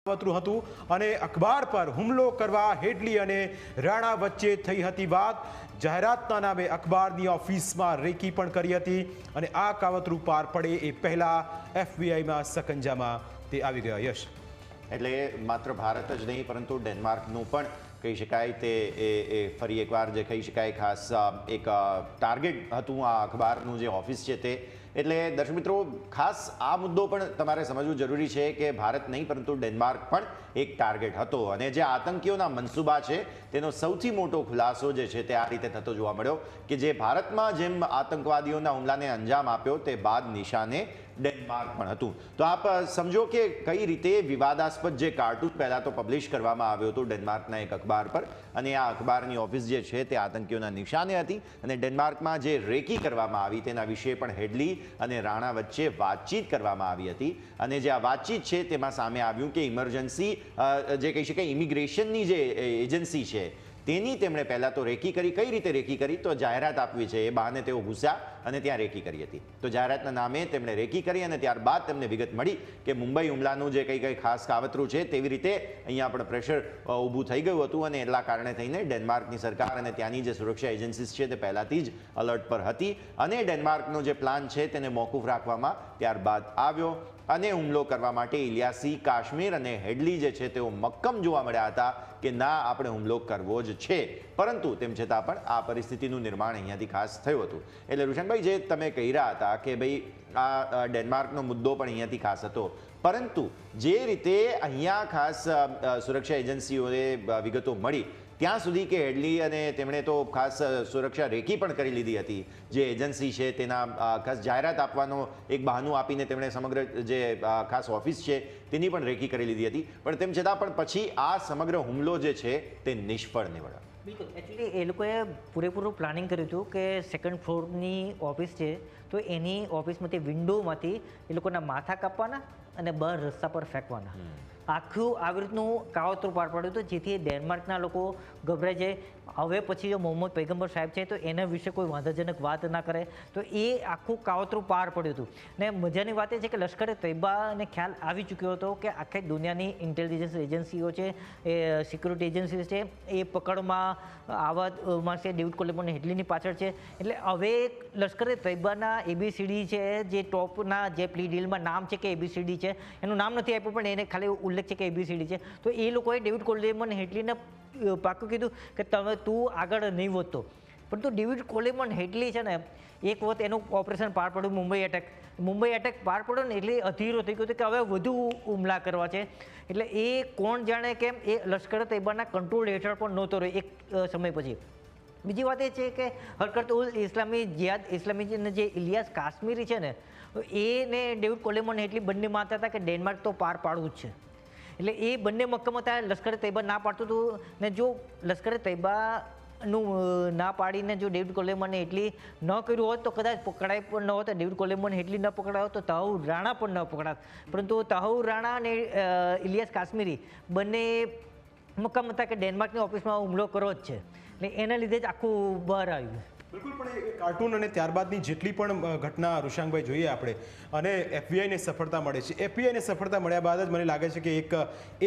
કાવતરું હતું અને અખબાર પર હુમલો કરવા હેડલી અને રાણા વચ્ચે થઈ હતી વાત। જાહેરાતના નામે અખબારની ઓફિસમાં રેકી પણ કરી હતી અને આ કાવતરું પાર પડે એ પહેલા FBI સકંજામાં તે આવી ગયા। યશ, એટલે માત્ર ભારત જ નહીં પરંતુ ડેનમાર્કનું પણ કહી શકાય તે ફરી એકવાર જે કહી શકાય ખાસ એક ટાર્ગેટ હતું આ અખબારનું જે ઓફિસ છે તે। એટલે દર્શક મિત્રો, ખાસ આ મુદ્દો પણ તમારે સમજવું જરૂરી છે કે ભારત નહીં પરંતુ ડેનમાર્ક પણ એક ટાર્ગેટ હતો અને જે આતંકીઓના મનસૂબા છે તેનો સૌથી મોટો ખુલાસો જે છે તે આ રીતે થતો જોવા મળ્યો કે જે ભારતમાં જેમ આતંકવાદીઓના હુમલાને અંજામ આપ્યો તે બાદ નિશાને ડેનમાર્ક પણ હતું। તો આપ સમજો કે કઈ રીતે વિવાદાસ્પદ જે કાર્ટૂન પહેલાં તો પબ્લિશ કરવામાં આવ્યો હતો ડેનમાર્કના એક અખબાર પર અને આ અખબારની ઓફિસ જે છે તે આતંકીઓના નિશાને હતી અને ડેનમાર્કમાં જે રેકી કરવામાં આવી તેના વિશે પણ હેડલી અને રાણા વચ્ચે વાતચીત કરવામાં આવી હતી અને જે આ વાતચીત છે તેમાં સામે આવ્યું કે ઇમરજન્સી જે કહી શકાય ઇમિગ્રેશનની જે એજન્સી છે તેની તેમણે પહેલાં તો રેકી કરી। કઈ રીતે રેકી કરી? તો જાહેરાત આપવી છે એ બહાને તેઓ ઘૂસ્યા અને ત્યાં રેકી કરી હતી। તો જાહેરાતના નામે તેમણે રેકી કરી અને ત્યારબાદ તેમને વિગત મળી કે મુંબઈ હુમલાનું જે કંઈ ખાસ કાવતરું છે તેવી રીતે અહીંયા પણ પ્રેશર ઊભું થઈ ગયું હતું અને એટલા કારણે થઈને ડેનમાર્કની સરકાર અને ત્યાંની જે સુરક્ષા એજન્સીસ છે તે પહેલાંથી જ અલર્ટ પર હતી અને ડેનમાર્કનો જે પ્લાન છે તેને મોકૂફ રાખવામાં ત્યારબાદ આવ્યો અને હુમલો કરવા માટે ઇલિયાસી, કાશ્મીર અને હેડલી જે છે તેઓ મક્કમ જોવા મળ્યા હતા કે ના, આપણે હુમલો કરવો જ છે। પરંતુ તેમ છતાં પણ આ પરિસ્થિતિનું નિર્માણ અહીંયાથી ખાસ થયું હતું। એટલે ઋષણભાઈ, જે તમે કહી રહ્યા હતા કે ભાઈ આ ડેનમાર્કનો મુદ્દો પણ અહીંયાથી ખાસ હતો, પરંતુ જે રીતે અહીંયા ખાસ સુરક્ષા એજન્સીઓએ વિગતો મળી ત્યાં સુધી કે હેડલી અને તેમણે તો ખાસ સુરક્ષા રેકી પણ કરી લીધી હતી। જે એજન્સી છે તેના ખાસ જાહેરાત આપવાનો એક બહાનું આપીને તેમણે સમગ્ર જે ખાસ ઓફિસ છે તેની પણ રેકી કરી લીધી હતી, પણ તેમ છતાં પણ પછી આ સમગ્ર હુમલો જે છે તે નિષ્ફળ નીવડ્યો। બિલકુલ, એકચ્યુઅલી એ લોકોએ પૂરેપૂરું પ્લાનિંગ કર્યું હતું કે સેકન્ડ ફ્લોરની ઓફિસ છે તો એની ઓફિસમાંથી વિન્ડોમાંથી એ લોકોના માથા કાપવાના અને બહાર રસ્તા પર ફેંકવાના। આખું આવી રીતનું કાવતરું પાર પાડ્યું હતું જેથી ડેનમાર્કના લોકો ગભરાઈ જાય। હવે પછી જો મોહમ્મદ પૈગંબર સાહેબ છે તો એના વિશે કોઈ વાંધાજનક વાત ના કરે, તો એ આખું કાવતરું પાર પડ્યું હતું। ને મજાની વાત એ છે કે લશ્કરે તૈયબાને ખ્યાલ આવી ચૂક્યો હતો કે આખી દુનિયાની ઇન્ટેલિજન્સ એજન્સીઓ છે, એ સિક્યુરિટી એજન્સીઓ છે, એ પકડમાં આવવામાં છે, ડેવિડ કોલેમોન હેડલીની પાછળ છે। એટલે હવે લશ્કરે તૈયબાના ABCD છે, જે ટોપના જે પ્લી ડીલમાં નામ છે કે ABCD છે, એનું નામ નથી આપ્યું પણ એને ખાલી ઉલ્લેખ છે કે ABCD છે, તો એ લોકોએ ડેવિડ કોલેમોન હેડલીને પાકું કીધું કે તું આગળ નહીં વધતો। પરંતુ ડેવિડ કોલેમોન હેડલી છે ને એક વખત એનું ઓપરેશન પાર પડ્યું મુંબઈ એટેક પાર પડ્યો ને એટલે અધીરો થઈ ગયો કે હવે વધુ હુમલા કરવા છે। એટલે એ કોણ જાણે કેમ એ લશ્કરે તૈયબાના કંટ્રોલ હેઠળ પણ નહોતો રહ્યો એક સમય પછી। બીજી વાત એ છે કે હરકત ઉલ ઇસ્લામી જિહાદ ઇસ્લામી જે ઇલિયાસ કાશ્મીરી છે ને એને ડેવિડ કોલેમોન હેડલી બંને માનતા હતા કે ડેનમાર્ક તો પાર પાડવું જ છે। એટલે એ બંને મક્કમ હતા। લશ્કરે તૈયબા ના પાડતું હતું ને જો લશ્કરે તૈયબાનું ના પાડીને જો ડેવિડ કોલેમોન હેડલી ન કર્યું હોત તો કદાચ પકડાય પણ ન હોત। ડેવિડ કોલેમોન હેડલી ન પકડાયો હોત તો તહઉર રાણા પણ ન પકડાત, પરંતુ તહઉર રાણા અને ઇલિયાસ કાશ્મીરી બંને મક્કમ હતા કે ડેનમાર્કની ઓફિસમાં હુમલો કરવો જ છે, એટલે એના લીધે જ આખું બહાર આવ્યું। બિલકુલ, પણ એ કાર્ટૂન અને ત્યારબાદની જેટલી પણ ઘટના ઋષાંગભાઈ જોઈએ આપણે અને FBIને સફળતા મળે છે, FBIને સફળતા મળ્યા બાદ જ મને લાગે છે કે એક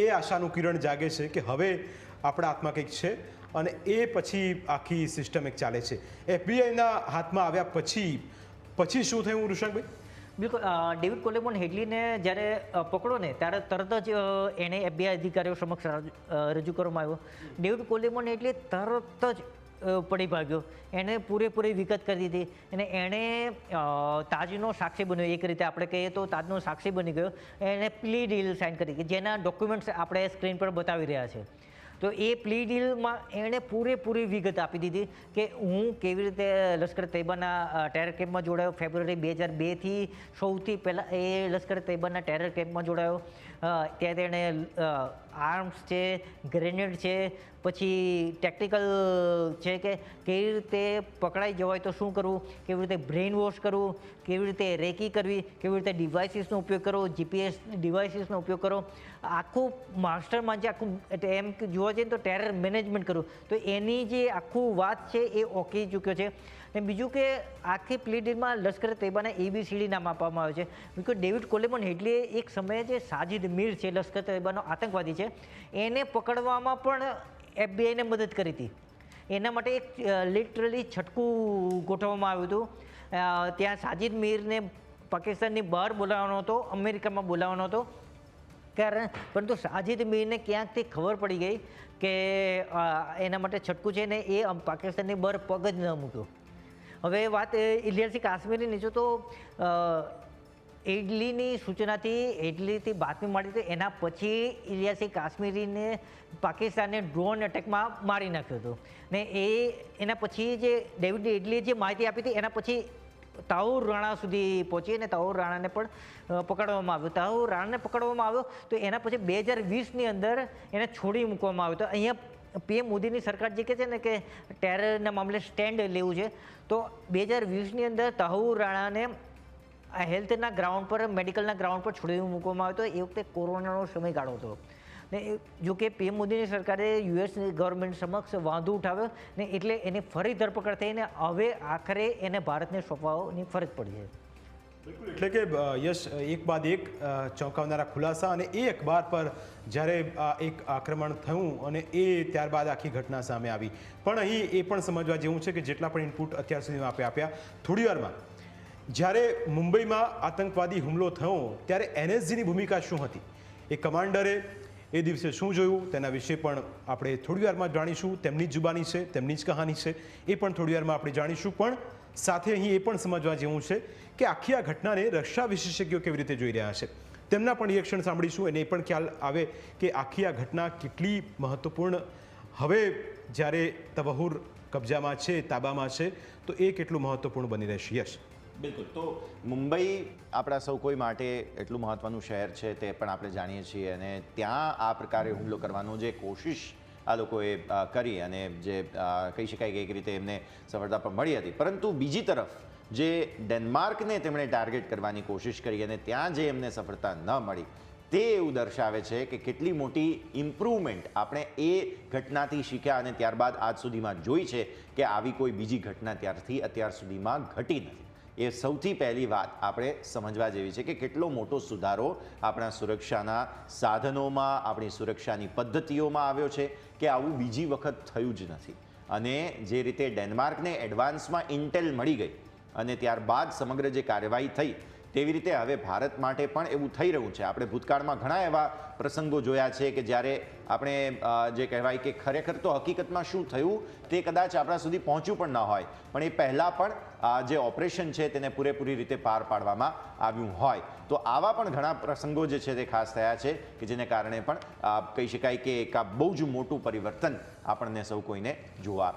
એ આશાનું કિરણ જાગે છે કે હવે આપણા હાથમાં કંઈક છે અને એ પછી આખી સિસ્ટમ એક ચાલે છે। FBIના હાથમાં આવ્યા પછી શું થયું ઋષાંગભાઈ? બિલકુલ, ડેવિડ કોલેમોન હેડલીને જ્યારે પકડો ને ત્યારે તરત જ એણે FBI અધિકારીઓ સમક્ષ રજૂ કરવામાં આવ્યો। ડેવિડ કોલેમોન હેડલી તરત જ પડી ભાગ્યો, એણે પૂરેપૂરી વિગત કરી દીધી અને એણે તાજનો સાક્ષી બન્યો, એક રીતે આપણે કહીએ તો તાજનો સાક્ષી બની ગયો। એણે પ્લી ડીલ સાઇન કરી કે જેના ડોક્યુમેન્ટ્સ આપણે સ્ક્રીન પર બતાવી રહ્યા છે। તો એ પ્લી ડીલમાં એણે પૂરેપૂરી વિગત આપી દીધી કે હું કેવી રીતે લશ્કર તૈયબાના ટેરર કેમ્પમાં જોડાયો। ફેબ્રુઆરી 2002થી સૌથી પહેલાં એ લશ્કર તૈયબાના ટેરર કેમ્પમાં જોડાયો। ત્યાં તેણે આર્મ્સ છે, ગ્રેનેડ છે, પછી ટેકનિકલ છે કે કેવી રીતે પકડાઈ જવાય તો શું કરવું, કેવી રીતે બ્રેઇન વોશ કરવું, કેવી રીતે રેકી કરવી, કેવી રીતે ડિવાઇસીસનો ઉપયોગ કરવો, જીપીએસ ડિવાઇસીસનો ઉપયોગ કરો, આખું માસ્ટરમાં જે આખું એમ જોવા જઈએ તો ટેરર મેનેજમેન્ટ કરવું, તો એની જે આખું વાત છે એ ઓકી ચૂક્યો છે. અને બીજું કે આખી પ્લી ડીલમાં લશ્કરે તૈબાના ABCD નામ આપવામાં આવે છે. બિકોઝ ડેવિડ કોલેમન હેડલીએ એક સમયે જે સાજિદ મીર છે, લશ્કર તૈબાનો આતંકવાદી છે, એને પકડવામાં પણ FBI ને મદદ કરી હતી. એના માટે એક લિટરલી છટકું ગોઠવવામાં આવ્યું હતું. ત્યાં સાજિદ મીરને પાકિસ્તાનની બહાર બોલાવવાનો હતો, અમેરિકામાં બોલાવવાનો હતો, પરંતુ સાજિદ મીરને ક્યાંકથી ખબર પડી ગઈ કે એના માટે છટકું છે ને એ પાકિસ્તાનની બહાર પગ જ ન મૂક્યો. હવે વાત ઇલિયાસી કાશ્મીરીની જો તો એડલીની સૂચનાથી એડલીથી બાતમી મળી હતી, એના પછી ઇલિયાસી કાશ્મીરીને પાકિસ્તાને ડ્રોન એટેકમાં મારી નાખ્યો હતો. ને એના પછી જે ડેવિડ એડલીએ જે માહિતી આપી હતી એના પછી તાહુર રાણા સુધી પહોંચી અને તાહુર રાણાને પણ પકડવામાં આવ્યો. તાહુર રાણાને પકડવામાં આવ્યો તો એના પછી 2020ની અંદર એને છોડી મૂકવામાં આવ્યો. તો અહીંયા PM મોદીની સરકાર જે કહે છે ને કે ટેરરના મામલે સ્ટેન્ડ લેવું છે, તો 2020ની અંદર તાહુર રાણાને હેલ્થના ગ્રાઉન્ડ પર, મેડિકલના ગ્રાઉન્ડ પર છોડી મૂકવામાં આવ્યો હતો. એ વખતે કોરોનાનો સમયગાળો હતો ને જો કે PM મોદીની સરકારે US ગવર્મેન્ટ સમક્ષ વાંધો ઉઠાવ્યો ને એટલે એની ફરી ધરપકડ થઈને હવે આખરે એને ભારતને સોંપવાની ફરજ પડી છે. બિલકુલ, એટલે કે યશ, એક બાદ એક ચોંકાવનારા ખુલાસા, અને એ અખબાર પર જ્યારે એક આક્રમણ થયું અને એ ત્યારબાદ આખી ઘટના સામે આવી. પણ અહીં એ પણ સમજવા જેવું છે કે જેટલા પણ ઇનપુટ અત્યાર સુધીમાં આપણે આપ્યા, થોડી વારમાં જ્યારે મુંબઈમાં આતંકવાદી હુમલો થયો ત્યારે NSGની ભૂમિકા શું હતી, એ કમાન્ડરે એ દિવસે શું જોયું તેના વિશે પણ આપણે થોડી વારમાં જાણીશું. તેમની જ જુબાની છે, તેમની જ કહાની છે, એ પણ થોડી વારમાં આપણે જાણીશું. પણ સાથે અહીં એ પણ સમજવા જેવું છે કે આખી આ ઘટનાને રક્ષા વિશેષજ્ઞો કેવી રીતે જોઈ રહ્યા છે, તેમના પણ રિએક્શન સાંભળીશું અને એ પણ ખ્યાલ આવે કે આખી આ ઘટના કેટલી મહત્વપૂર્ણ, હવે જ્યારે તવહુર કબજામાં છે, તાબામાં છે, તો એ કેટલું મહત્વપૂર્ણ બની રહેશે. યશ, બિલકુલ. તો મુંબઈ આપણા સૌ કોઈ માટે એટલું મહત્વનું શહેર છે તે પણ આપણે જાણીએ છીએ, અને ત્યાં આ પ્રકારે હુમલો કરવાનો જે કોશિશ આ લોકોએ કરી અને જે કહી શકાય કે એક રીતે એમને સફળતા પણ મળી હતી, પરંતુ બીજી તરફ જે ડેનમાર્કને તેમણે ટાર્ગેટ કરવાની કોશિશ કરી અને ત્યાં જે એમને સફળતા ન મળી, તે એવું દર્શાવે છે કે કેટલી મોટી ઇમ્પ્રુવમેન્ટ આપણે એ ઘટનાથી શીખ્યા અને ત્યારબાદ આજ સુધીમાં જોઈ છે કે આવી કોઈ બીજી ઘટના ત્યારથી અત્યાર સુધીમાં ઘટી નથી. એ સૌથી પહેલી વાત આપણે સમજવા જેવી છે કે કેટલો મોટો સુધારો આપણા સુરક્ષાના સાધનોમાં, આપણી સુરક્ષાની પદ્ધતિઓમાં આવ્યો છે કે આવું બીજી વખત થયું જ નથી. અને જે રીતે ડેનમાર્કને એડવાન્સમાં ઇન્ટેલ મળી ગઈ અને ત્યારબાદ સમગ્ર જે કાર્યવાહી થઈ, તેવી રીતે હવે ભારત માટે પણ એવું થઈ રહ્યું છે. આપણે ભૂતકાળમાં ઘણા એવા પ્રસંગો જોયા છે કે જ્યારે આપણે જે કહેવાય કે ખરેખર તો હકીકતમાં શું થયું તે કદાચ આપણા સુધી પહોંચ્યું પણ ન હોય, પણ એ પહેલાં પણ જે ઓપરેશન છે તેને પૂરેપૂરી રીતે પાર પાડવામાં આવ્યું હોય. તો આવા પણ ઘણા પ્રસંગો જે છે તે ખાસ થયા છે કે જેને કારણે પણ કહી શકાય કે એક બહુ જ મોટું પરિવર્તન આપણને સૌ કોઈને જોવા